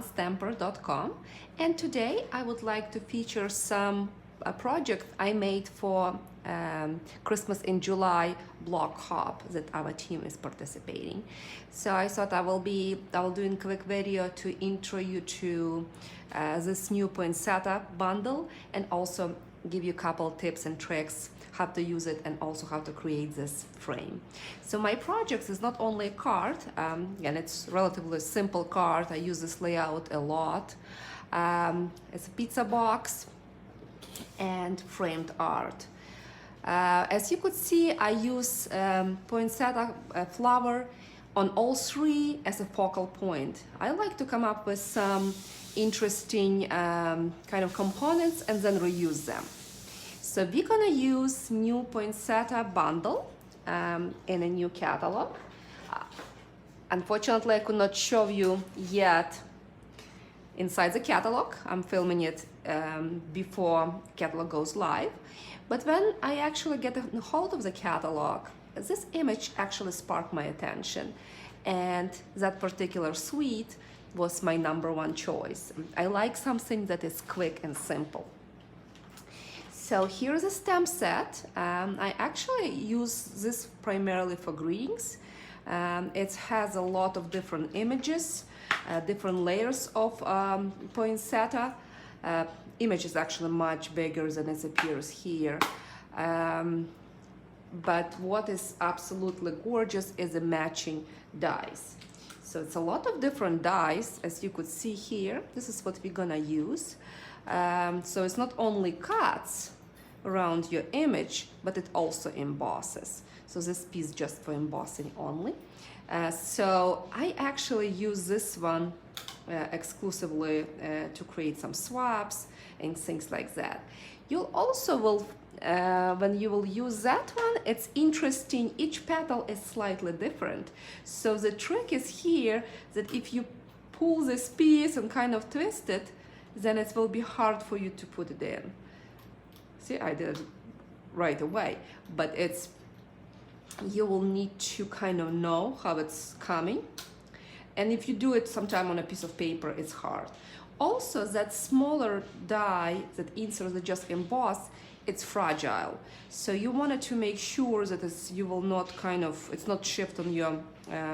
stamper.com, and today I would like to feature some project I made for Christmas in July blog hop that our team is participating. So I thought I will do a quick video to intro you to this new poinsettia bundle and also give you a couple tips and tricks how to use it and also how to create this frame. So my project is not only a card, and it's relatively simple card. I use this layout a lot. It's a pizza box and framed art. As you could see, I use poinsettia flower on all three as a focal point. I like to come up with some interesting kind of components and then reuse them. So we're gonna use new poinsettia bundle in a new catalog. Unfortunately, I could not show you yet inside the catalog. I'm filming it before catalog goes live. But when I actually get a hold of the catalog, this image actually sparked my attention. And that particular suite was my #1 choice. I like something that is quick and simple. So here's a stamp set. I actually use this primarily for greetings. It has a lot of different images, different layers of poinsettia. Image is actually much bigger than it appears here. But what is absolutely gorgeous is the matching dies. So it's a lot of different dies, as you could see here. This is what we're gonna use. So it's not only cuts around your image, but it also embosses. So this piece just for embossing only. So I actually use this one exclusively to create some swaps and things like that. You'll also will, when you will use that one, it's interesting, each petal is slightly different. So the trick is here that if you pull this piece and kind of twist it, then it will be hard for you to put it in. See, I did it right away, but you will need to kind of know how it's coming. And if you do it sometime on a piece of paper, it's hard. Also, that smaller die that inserts that just emboss, it's fragile. So you wanted to make sure that you will not it's not shift on your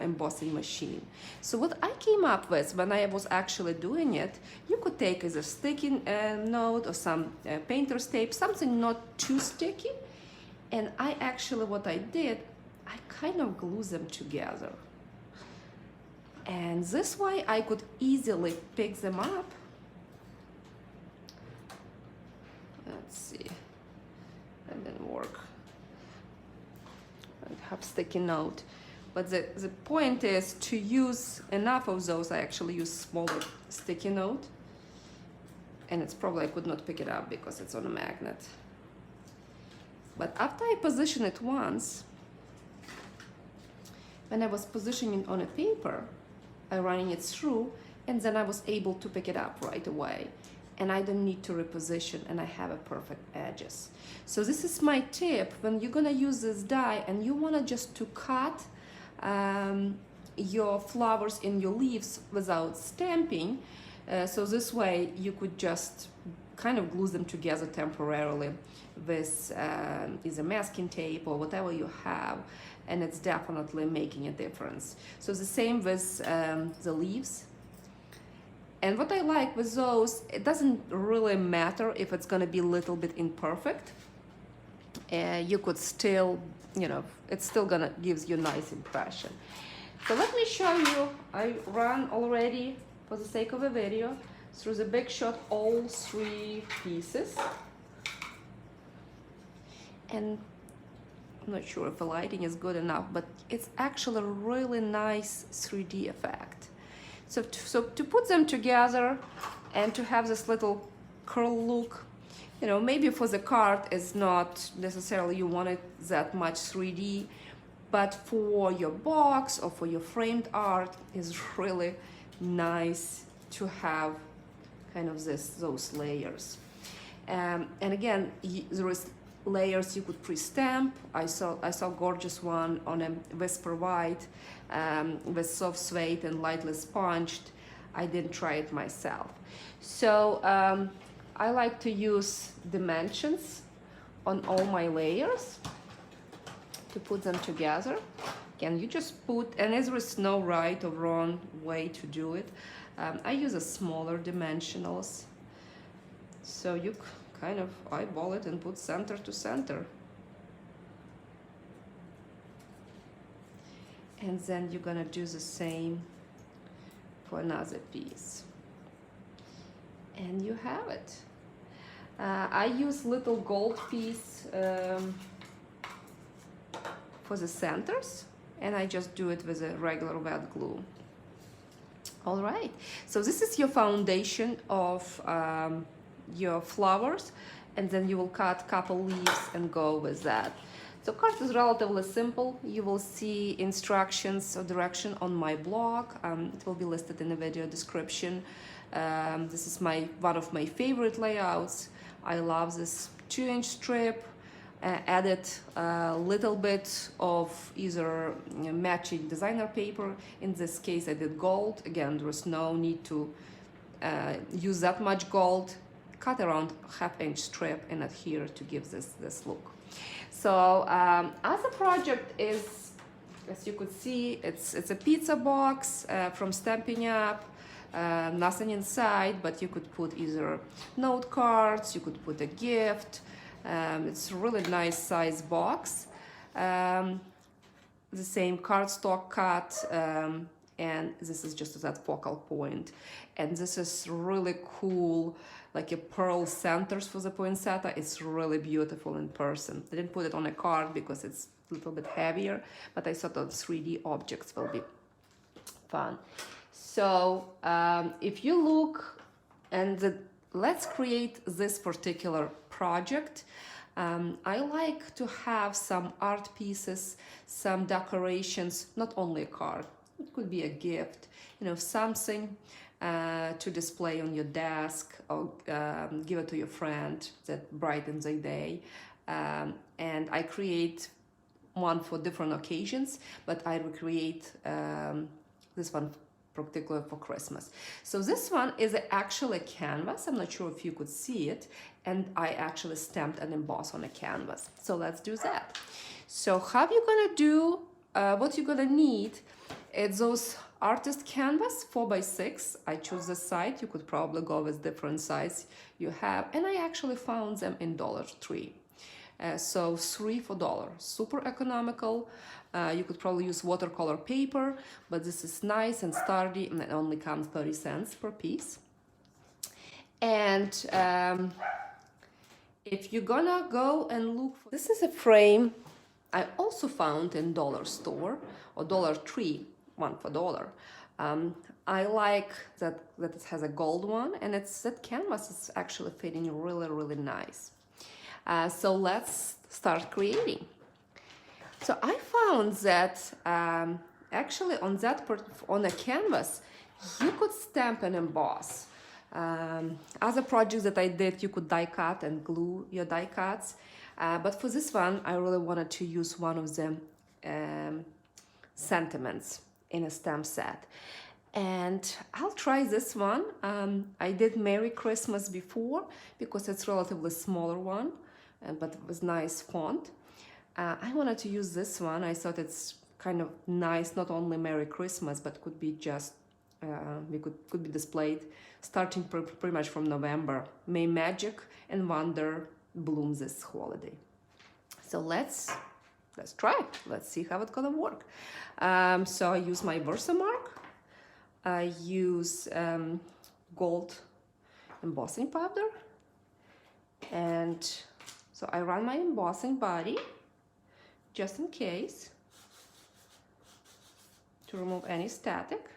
embossing machine. So what I came up with when I was actually doing it, you could take as a sticky note or some painter's tape, something not too sticky. And what I did, I kind of glue them together. And this way I could easily pick them up. Let's see, that didn't work. I have sticky note. But the point is to use enough of those. I actually use smaller sticky note. And it's probably I could not pick it up because it's on a magnet. But after I position it once, when I was positioning on a paper, I running it through, and then I was able to pick it up right away. And I don't need to reposition, and I have a perfect edges. So this is my tip when you're gonna use this die and you wanna just to cut your flowers in your leaves without stamping. So this way you could just kind of glue them together temporarily with either masking tape or whatever you have, and it's definitely making a difference. So the same with the leaves. And what I like with those, it doesn't really matter if it's gonna be a little bit imperfect. You could still, it's still gonna gives you a nice impression. So let me show you, I ran already, for the sake of a video, through the big shot all three pieces. And I'm not sure if the lighting is good enough, but it's actually a really nice 3D effect. So to put them together and to have this little curl look, maybe for the card it's not necessarily you want it that much 3D, but for your box or for your framed art, it's really nice to have kind of those layers. And again, there is layers you could pre-stamp. I saw gorgeous one on a Whisper White with soft suede and lightly sponged. I didn't try it myself. So I like to use dimensions on all my layers to put them together. Again, you just put, and there is no right or wrong way to do it. I use a smaller dimensionals, so you kind of eyeball it and put center to center. And then you're gonna do the same for another piece. And you have it. I use little gold piece for the centers, and I just do it with a regular wet glue. All right, so this is your foundation of your flowers, and then you will cut a couple leaves and go with that. So card is relatively simple. You will see instructions or direction on my blog. It will be listed in the video description. This is one of my favorite layouts. I love this 2-inch strip. Added a little bit of either matching designer paper. In this case, I did gold. Again, there was no need to use that much gold. Cut around 1/2-inch strip and adhere to give this look. So as a project is, as you could see, it's a pizza box from Stampin UP. Nothing inside, but you could put either note cards, you could put a gift. It's a really nice size box. The same cardstock cut, and this is just that focal point. And this is really cool, like a pearl centers for the poinsettia. It's really beautiful in person. I didn't put it on a card because it's a little bit heavier, but I thought the 3D objects will be fun. So if you look, and let's create this particular project. I like to have some art pieces, some decorations, not only a card. It could be a gift, something to display on your desk, or give it to your friend that brightens a day. And I create one for different occasions, but I recreate this one particular for Christmas. So this one is actually a canvas. I'm not sure if you could see it, and I actually stamped and embossed on a canvas. So let's do that. So how you gonna do, what you're gonna need is those artist canvas 4x6. I choose this size. You could probably go with different size you have, and I actually found them in Dollar Tree. So 3 for $1, super economical. You could probably use watercolor paper, but this is nice and sturdy, and it only comes 30 cents per piece. And if you're gonna go and look for, this is a frame I also found in dollar store or Dollar Tree, 1 for $1. I like that it has a gold one, and that canvas is actually fitting really, really nice. So let's start creating. So I found that actually on a canvas, you could stamp and emboss. Other projects that I did, you could die cut and glue your die cuts. But for this one, I really wanted to use one of the sentiments in a stamp set. And I'll try this one. I did Merry Christmas before because it's a relatively smaller one, but with nice font. I wanted to use this one. I thought it's kind of nice, not only Merry Christmas, but could be just, could be displayed starting pretty much from November. May magic and wonder bloom this holiday. So let's try. Let's see how it's gonna work. So I use my Versamark. I use gold embossing powder, and so I run my embossing body just in case to remove any static.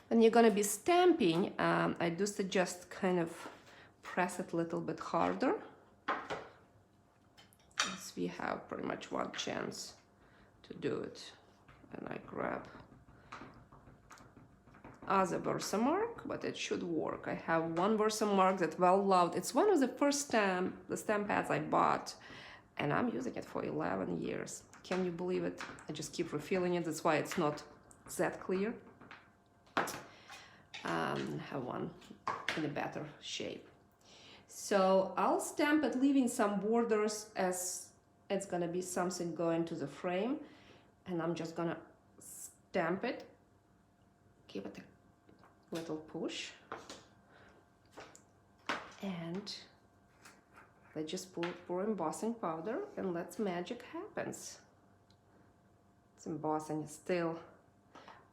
When you're gonna be stamping, I do suggest kind of press it a little bit harder, as we have pretty much one chance to do it. And I grab other Versamark, but it should work. I have one Versamark that well loved. It's one of the first stamp pads I bought, and I'm using it for 11 years. Can you believe it? I just keep refilling it. That's why it's not that clear. have one in a better shape. So I'll stamp it, leaving some borders as it's gonna be something going to the frame, and I'm just gonna stamp it, give it a little push, and let's just pour embossing powder and let's magic happens. It's embossing is still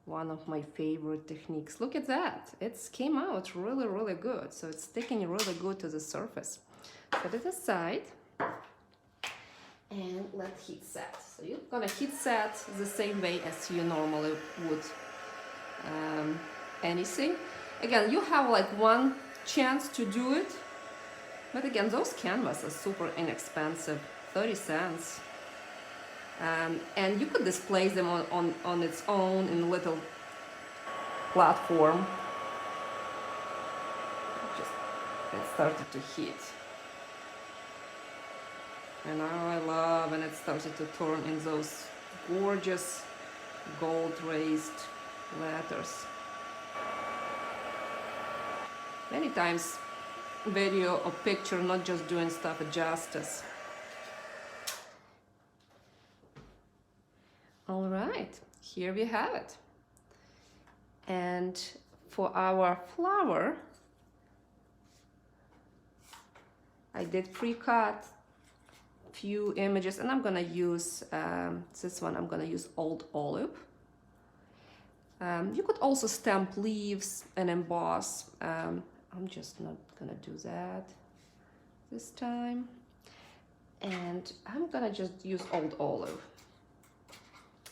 one of my favorite techniques. Look at that, it came out really good. So it's sticking really good to the surface. Set it aside and let's heat set. So you're gonna heat set the same way as you normally would anything. Again, you have like one chance to do it, but again, those canvases are super inexpensive, 30 cents. And you could display them on its own in a little platform. It started to heat. And I love when it started to turn in those gorgeous gold raised letters. Many times video or picture not just doing stuff justice. All right, here we have it. And for our flower, I did pre-cut few images, and I'm gonna use this one. I'm gonna use Old Olive. You could also stamp leaves and emboss. I'm just not gonna do that this time. And I'm gonna just use Old Olive.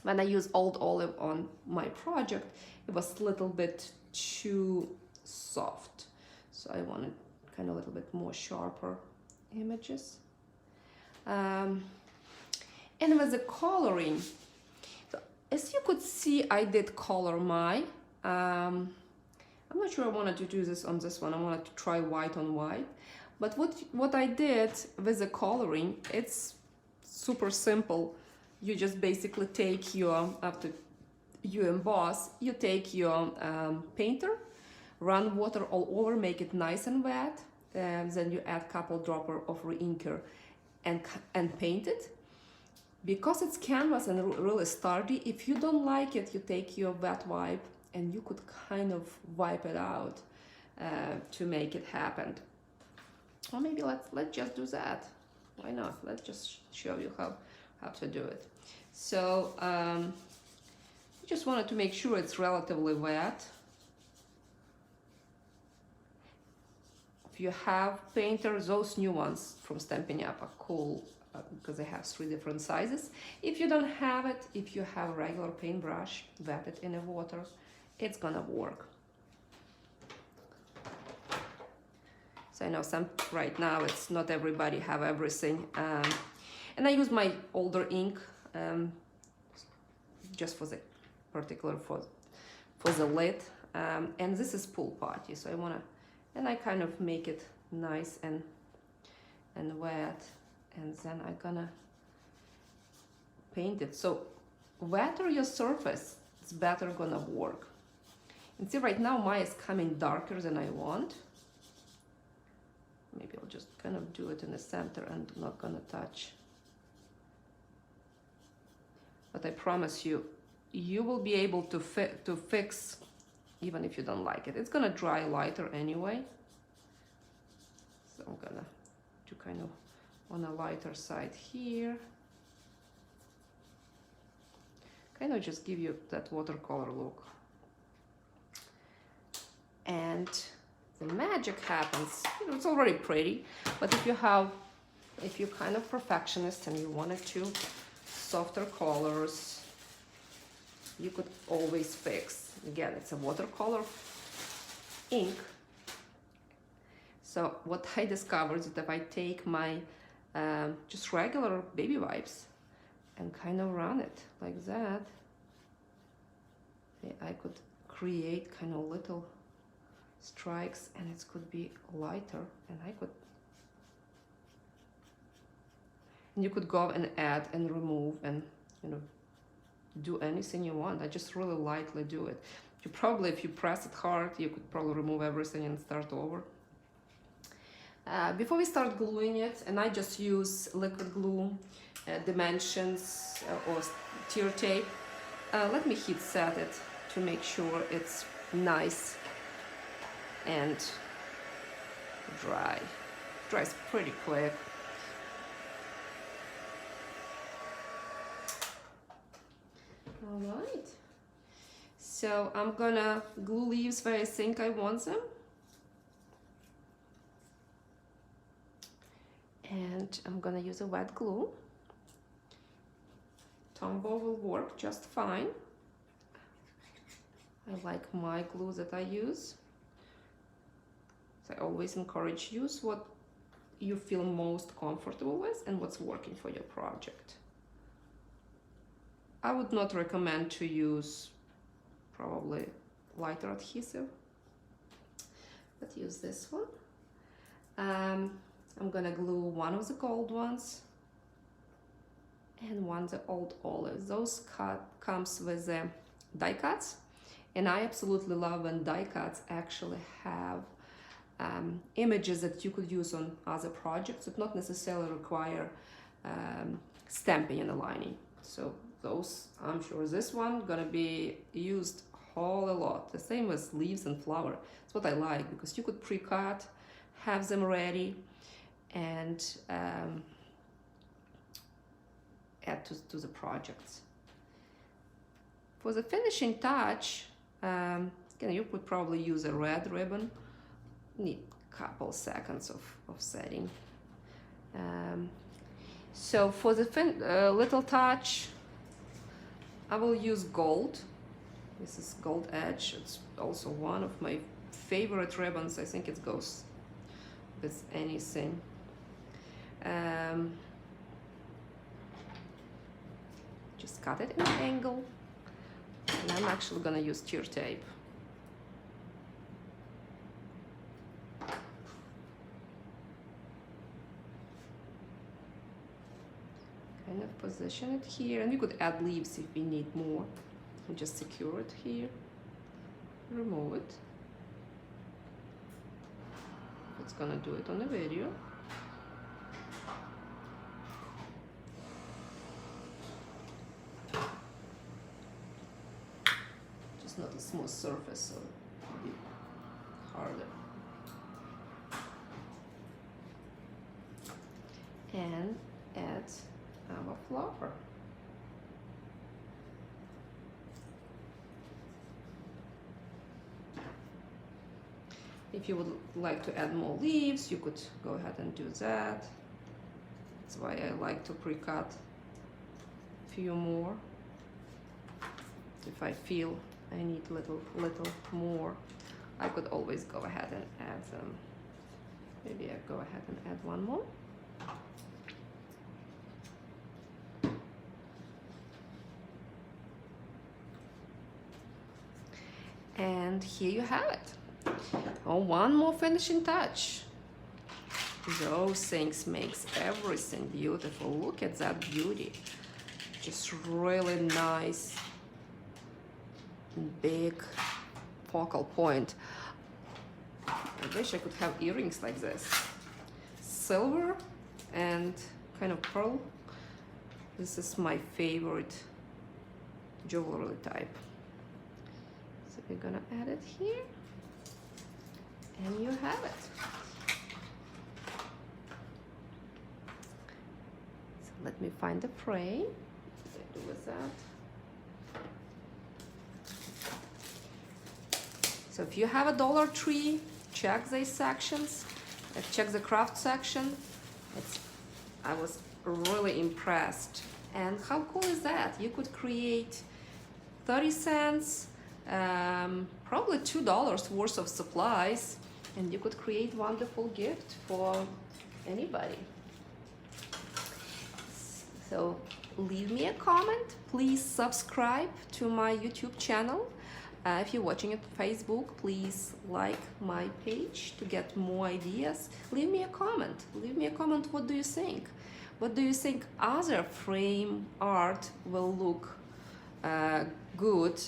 When I use Old Olive on my project, it was a little bit too soft. So I wanted kind of a little bit more sharper images. And with the coloring, so as you could see, I did color my, I'm not sure I wanted to do this on this one. I wanted to try white on white. But what I did with the coloring, it's super simple. You just basically take your, after you emboss, you take your painter, run water all over, make it nice and wet, and then you add couple dropper of re-inker and paint it. Because it's canvas and really sturdy, if you don't like it, you take your wet wipe and you could kind of wipe it out to make it happen. Or maybe let's just do that. Why not? Let's just show you how to do it. So I just wanted to make sure it's relatively wet. If you have painters, those new ones from Stampin' UP are cool because they have 3 different sizes. If you don't have it, if you have a regular paintbrush, wet it in the water, it's gonna work. So I know right now it's not everybody have everything. And I use my older ink just for the particular for the lid. And this is Pool Party, so I wanna, and I kind of make it nice and wet, and then I'm gonna paint it. So wetter your surface, it's better gonna work. And see, right now mine is coming darker than I want. Maybe I'll just kind of do it in the center and not gonna touch. But I promise you, you will be able to fix even if you don't like it. It's gonna dry lighter anyway. So I'm gonna do kind of on a lighter side here. Kind of just give you that watercolor look. And the magic happens. You know, it's already pretty, but if you're kind of perfectionist and you wanted to softer colors, you could always fix. Again, it's a watercolor ink. So what I discovered is that if I take my just regular baby wipes and kind of run it like that, I could create kind of little strikes, and it could be lighter, and you could go and add and remove and, you know, do anything you want. I just really lightly do it. You probably, if you press it hard, you could probably remove everything and start over. Before we start gluing it, and I just use liquid glue, dimensions or tear tape. Let me heat set it to make sure it's nice and dry. Dries pretty quick. All right. So I'm gonna glue leaves where I think I want them. And I'm gonna use a wet glue. Tombow will work just fine. I like my glue that I use. So I always encourage use what you feel most comfortable with and what's working for your project. I would not recommend to use probably lighter adhesive, but use this one. I'm gonna glue one of the gold ones and one the old olives. Those comes with the die cuts, and I absolutely love when die cuts actually have images that you could use on other projects that not necessarily require stamping and aligning. So those, I'm sure this one gonna be used a whole lot. The same with leaves and flower. It's what I like, because you could pre-cut, have them ready, and add to the projects. For the finishing touch, you could probably use a red ribbon. Need a couple seconds of setting. So for the little touch, I will use gold. This is gold edge. It's also one of my favorite ribbons. I think it goes with anything. Just cut it in an angle, and I'm actually gonna use tear tape. Kind of position it here, and we could add leaves if we need more. And just secure it here, remove it. It's gonna do it on the video. Just not a smooth surface, so it'll be harder. And add our flower. If you would like to add more leaves, you could go ahead and do that. That's why I like to pre-cut a few more. If I feel I need little more, I could always go ahead and add them. Maybe I go ahead and add one more. And here you have it. Oh, one more finishing touch. Those things makes everything beautiful. Look at that beauty. Just really nice, big focal point. I wish I could have earrings like this. Silver and kind of pearl. This is my favorite jewelry type. So we're gonna add it here, and you have it. So let me find the frame. What do I do with that? So if you have a Dollar Tree, check these sections. Check the craft section. I was really impressed. And how cool is that? You could create 30 cents, probably $2 worth of supplies, and you could create wonderful gift for anybody. So leave me a comment. Please subscribe to my YouTube channel. If you're watching it on Facebook, please like my page to get more ideas. Leave me a comment. Leave me a comment. What do you think? What do you think other frame art will look good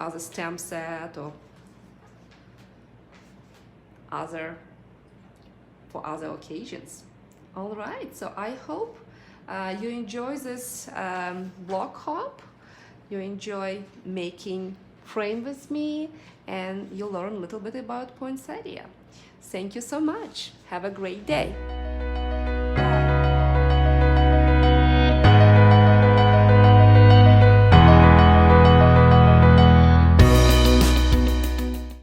as a stamp set or for other occasions. All right, so I hope you enjoy this blog hop. You enjoy making frame with me, and you learn a little bit about poinsettia. Thank you so much. Have a great day.